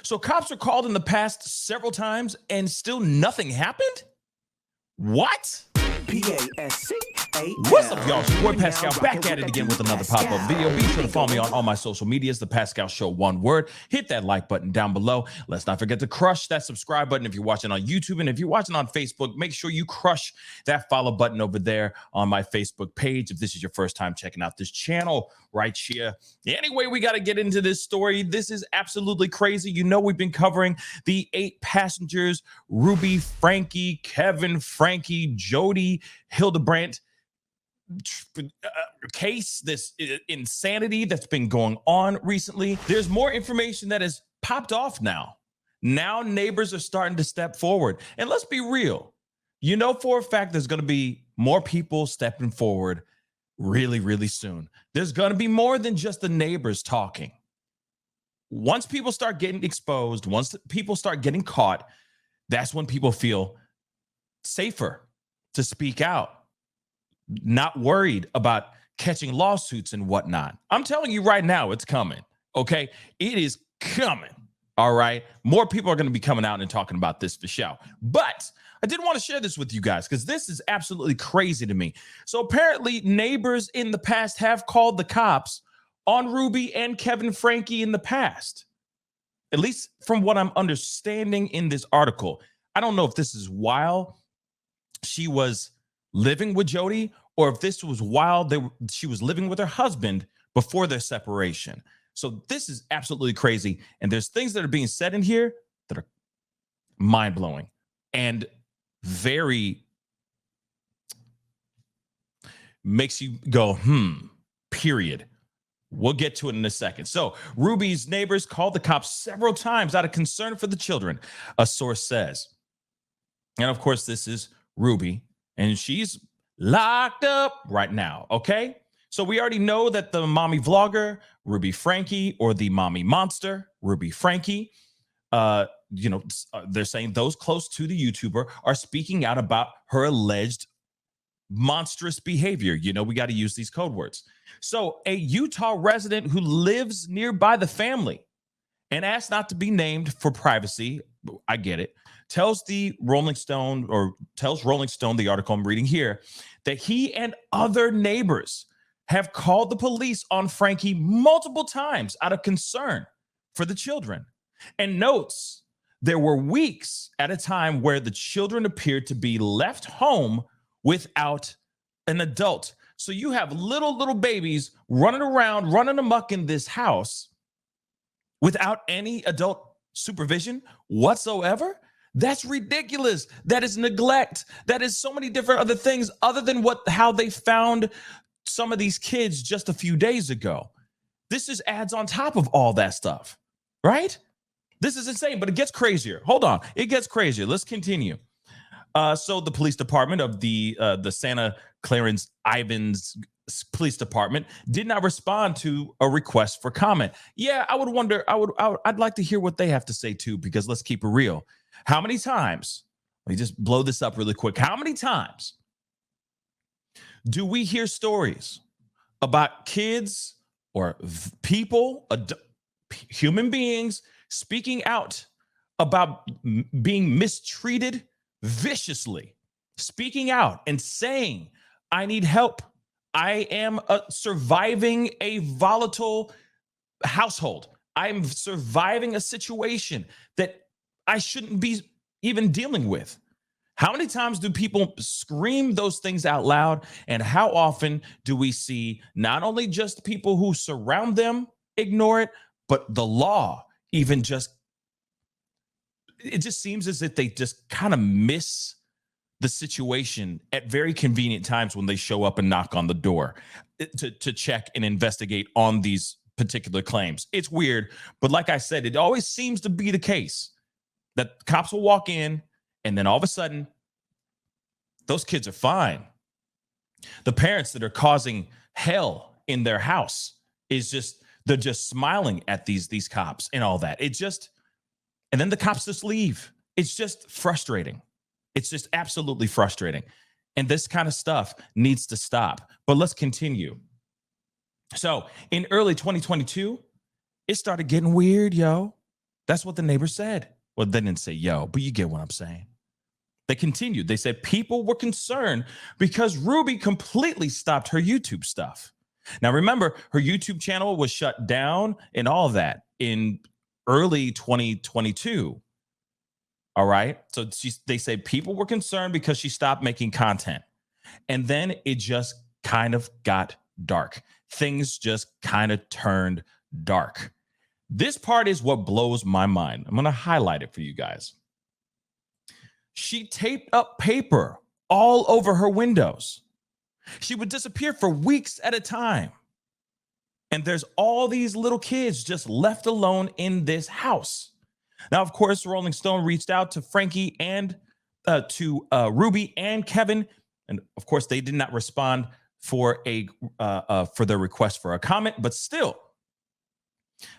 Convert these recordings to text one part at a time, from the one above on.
So cops were called in the past several times and still nothing happened? What? P-A-S-C-A-L. What's up, y'all? It's your boy Pascal back at it again with another pop-up video. Be sure to follow me on all my social medias, The Pascal Show, one word. Hit that like button down below. Let's not forget to crush that subscribe button if you're watching on YouTube. And if you're watching on Facebook, make sure you crush that follow button over there on my Facebook page if this is your first time checking out this channel right here. Anyway, we got to get into this story. This is absolutely crazy. You know, we've been covering the 8 passengers, Ruby, Frankie, Kevin, Frankie, Jody, Hildebrandt case, this insanity that's been going on recently. There's more information that has popped off now. Now neighbors are starting to step forward. And let's be real. You know for a fact there's going to be more people stepping forward really, really soon. There's going to be more than just the neighbors talking. Once people start getting exposed, once people start getting caught, that's when people feel safer to speak out, not worried about catching lawsuits and whatnot. I'm telling you right now, it's coming. Okay, it is coming. All right, more people are going to be coming out and talking about this for sure. But I did want to share this with you guys because this is absolutely crazy to me. So apparently neighbors in the past have called the cops on Ruby and Kevin Franke in the past, at least from what I'm understanding in this article. I don't know if this is while she was living with Jody or if this was while she was living with her husband before their separation. So this is absolutely crazy. And there's things that are being said in here that are mind-blowing and very makes you go, period. We'll get to it in a second. So Ruby's neighbors called the cops several times out of concern for the children, a source says. And of course, this is Ruby, and she's locked up right now, okay? So we already know that the mommy vlogger, Ruby Franke, or the mommy monster, Ruby Franke, they're saying those close to the YouTuber are speaking out about her alleged monstrous behavior. You know, we got to use these code words. So a Utah resident who lives nearby the family and asked not to be named for privacy, I get it, tells Rolling Stone, the article I'm reading here, that he and other neighbors have called the police on Franke multiple times out of concern for the children, and notes there were weeks at a time where the children appeared to be left home without an adult. So you have little babies running around, running amok in this house without any adult supervision whatsoever. That's ridiculous. That is neglect. That is so many different other things other than how they found some of these kids just a few days ago. This just adds on top of all that stuff, right? This is insane, but it gets crazier. Hold on. It gets crazier. Let's continue. So the police department of the Santa Clarence Ivins police department did not respond to a request for comment. Yeah, I would wonder, I'd like to hear what they have to say too, because let's keep it real. How many times, let me just blow this up really quick. How many times do we hear stories about kids or people, human beings speaking out about being mistreated viciously, speaking out and saying, I need help. I am surviving a volatile household. I'm surviving a situation that I shouldn't be even dealing with. How many times do people scream those things out loud? And how often do we see not only just people who surround them ignore it, but the law even it just seems as if they just kind of miss the situation at very convenient times when they show up and knock on the door to check and investigate on these particular claims. It's weird, but like I said, it always seems to be the case that cops will walk in and then all of a sudden those kids are fine. The parents that are causing hell in their house they're just smiling at these cops and all that. And then the cops just leave. It's just frustrating. It's just absolutely frustrating. And this kind of stuff needs to stop. But let's continue. So in early 2022, it started getting weird, yo. That's what the neighbor said. Well, they didn't say yo, but you get what I'm saying. They continued. They said people were concerned because Ruby completely stopped her YouTube stuff. Now, remember, her YouTube channel was shut down and all of that in early 2022. All right. So they say people were concerned because she stopped making content. And then it just kind of got dark. Things just kind of turned dark. This part is what blows my mind. I'm going to highlight it for you guys. She taped up paper all over her windows. She would disappear for weeks at a time. And there's all these little kids just left alone in this house. Now, of course, Rolling Stone reached out to Franke and to Ruby and Kevin. And of course, they did not respond for their request for a comment, but still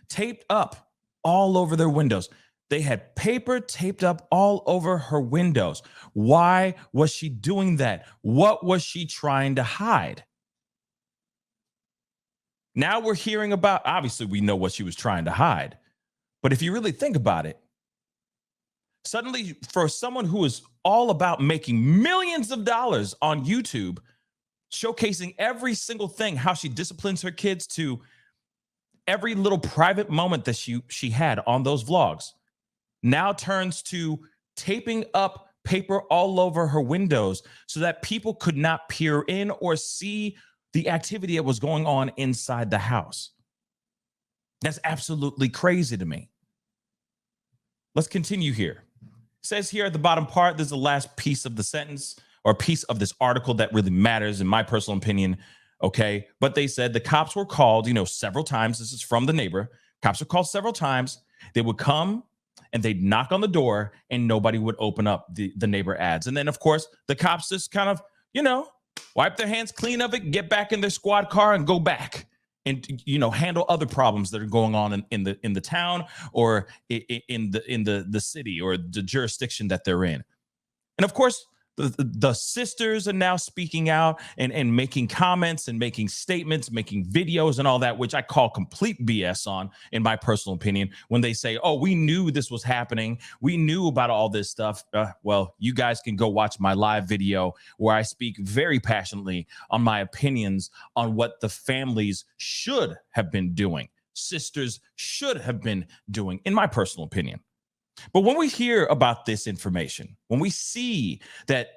taped up all over their windows. They had paper taped up all over her windows. Why was she doing that? What was she trying to hide? Now we're hearing about, obviously we know what she was trying to hide. But if you really think about it, suddenly for someone who is all about making millions of dollars on YouTube, showcasing every single thing, how she disciplines her kids, to every little private moment that she had on those vlogs, now turns to taping up paper all over her windows so that people could not peer in or see the activity that was going on inside the house. That's absolutely crazy to me. Let's continue here. It says here at the bottom part, this is the last piece of the sentence or piece of this article that really matters in my personal opinion. Okay. But they said the cops were called, several times. This is from the neighbor. Cops were called several times. They would come and they'd knock on the door and nobody would open up, the neighbor adds. And then, of course, the cops just kind of, wipe their hands clean of it, get back in their squad car and go back and, handle other problems that are going on in the town or in the city or the jurisdiction that they're in. And of course, the sisters are now speaking out and making comments and making statements, making videos and all that, which I call complete BS on, in my personal opinion, when they say, oh, we knew this was happening. We knew about all this stuff. Well, you guys can go watch my live video where I speak very passionately on my opinions on what the families should have been doing. Sisters should have been doing, in my personal opinion. But when we hear about this information, when we see that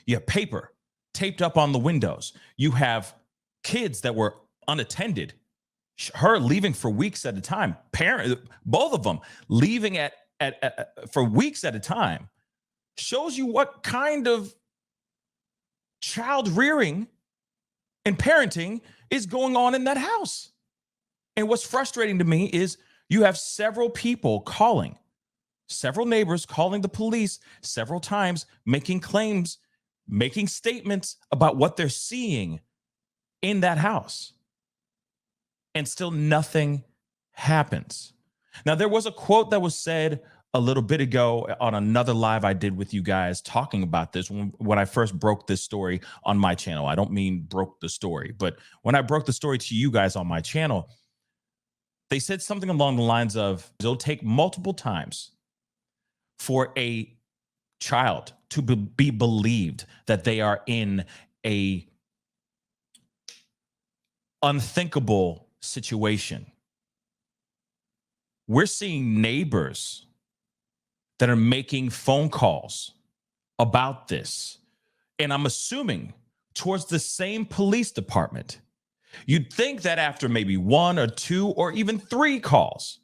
you have paper taped up on the windows, you have kids that were unattended, her leaving for weeks at a time, both of them leaving for weeks at a time, shows you what kind of child rearing and parenting is going on in that house. And what's frustrating to me is you have several people several neighbors calling the police several times, making claims, making statements about what they're seeing in that house. And still nothing happens. Now, there was a quote that was said a little bit ago on another live I did with you guys talking about this when I first broke this story on my channel. I don't mean broke the story, but when I broke the story to you guys on my channel, they said something along the lines of, it'll take multiple times for a child to be believed that they are in a unthinkable situation. We're seeing neighbors that are making phone calls about this. And I'm assuming towards the same police department. You'd think that after maybe one or two or even three calls,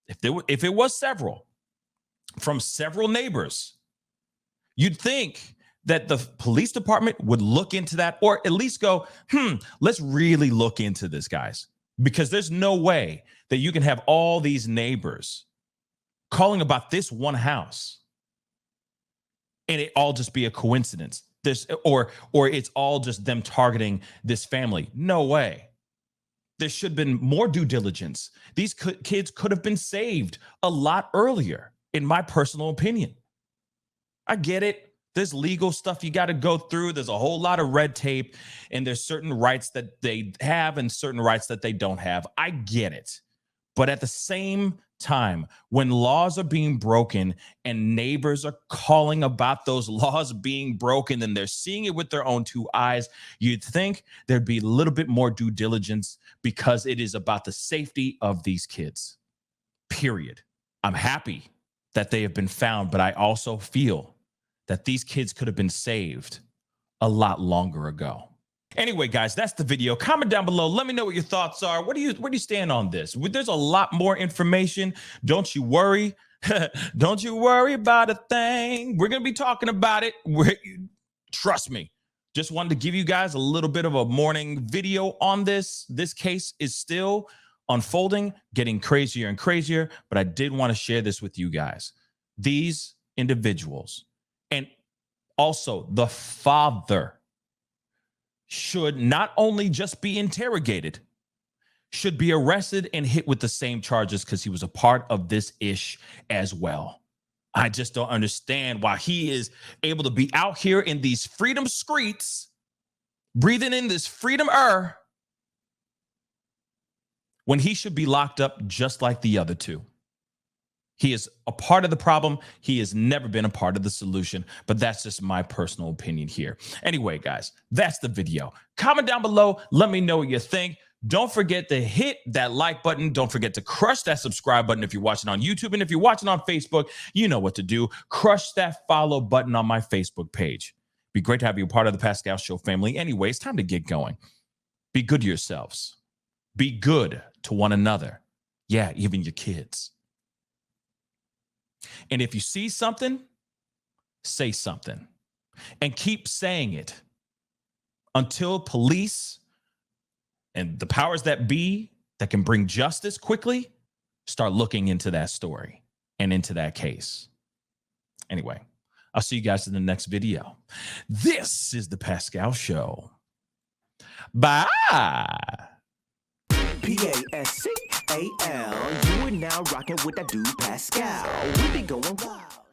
if it was several from several neighbors, you'd think that the police department would look into that, or at least go, let's really look into this, guys, because there's no way that you can have all these neighbors calling about this one house and it all just be a coincidence. Or it's all just them targeting this family. No way. There should have been more due diligence. These kids could have been saved a lot earlier, in my personal opinion. I get it. There's legal stuff you got to go through. There's a whole lot of red tape, and there's certain rights that they have and certain rights that they don't have. I get it. But at the same time, when laws are being broken and neighbors are calling about those laws being broken and they're seeing it with their own two eyes, you'd think there'd be a little bit more due diligence because it is about the safety of these kids. Period. I'm happy that they have been found, but I also feel that these kids could have been saved a lot longer ago. Anyway, guys, that's the video. Comment down below. Let me know what your thoughts are. Where do you stand on this? There's a lot more information. Don't you worry. Don't you worry about a thing. We're going to be talking about it. Trust me. Just wanted to give you guys a little bit of a morning video on this. This case is still unfolding, getting crazier and crazier, but I did want to share this with you guys. These individuals, and also the father, should not only just be interrogated, should be arrested and hit with the same charges because he was a part of this ish as well. I just don't understand why he is able to be out here in these freedom streets, breathing in this freedom air, when he should be locked up just like the other two. He is a part of the problem. He has never been a part of the solution, but that's just my personal opinion here. Anyway, guys, that's the video. Comment down below. Let me know what you think. Don't forget to hit that like button. Don't forget to crush that subscribe button if you're watching on YouTube. And if you're watching on Facebook, you know what to do. Crush that follow button on my Facebook page. Be great to have you a part of the Pascal Show family. Anyway, it's time to get going. Be good to yourselves. Be good to one another. Yeah, even your kids. And if you see something, say something. And keep saying it until police and the powers that be that can bring justice quickly start looking into that story and into that case. Anyway, I'll see you guys in the next video. This is the Pascal Show. Bye. Pascal. You are now rocking with that dude Pascal. We be going wild.